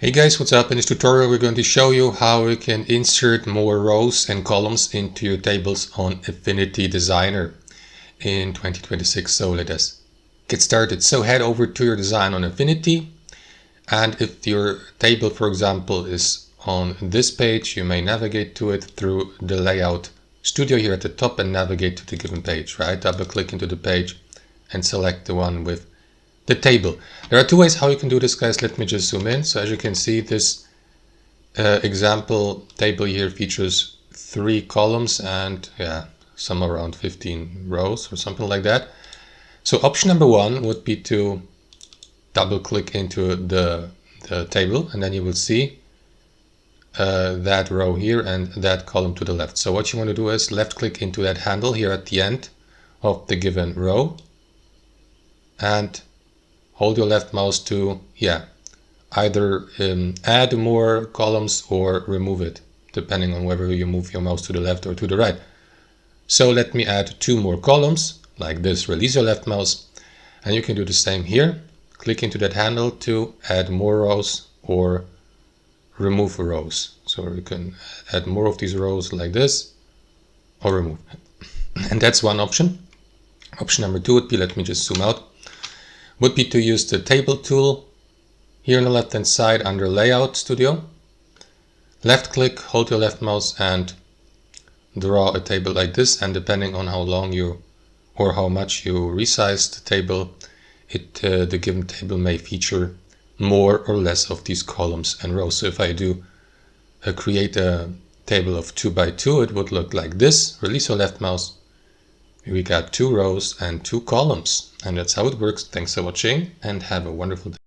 Hey guys, what's up? In this tutorial we're going to show you how we can insert more rows and columns into your tables on Affinity Designer in 2026. So let us get started. So head over to your design on Affinity, and if your table, for example, is on this page, you may navigate to it through the layout studio here at the top and navigate to the given page, right? Double click into the page and select the one with the table. There are two ways how you can do this, guys. Let me just zoom in. So as you can see, this example table here features 3 columns and some around 15 rows or something like that. So option number 1 would be to double click into the table, and then you will see that row here and that column to the left. So what you want to do is left click into that handle here at the end of the given row and hold your left mouse to either add more columns or remove it, depending on whether you move your mouse to the left or to the right. So let me add 2 more columns like this. Release your left mouse and you can do the same here. Click into that handle to add more rows or remove rows. So you can add more of these rows like this or remove. And that's one option. Option number 2 would be, let me just zoom out, would be to use the table tool here on the left hand side under Layout Studio. Left click, hold your left mouse and draw a table like this, and depending on how long you or how much you resize the table, the given table may feature more or less of these columns and rows. So if I do create a table of 2 by 2, it would look like this. Release your left mouse. We got 2 rows and 2 columns, and that's how it works. Thanks for watching and have a wonderful day.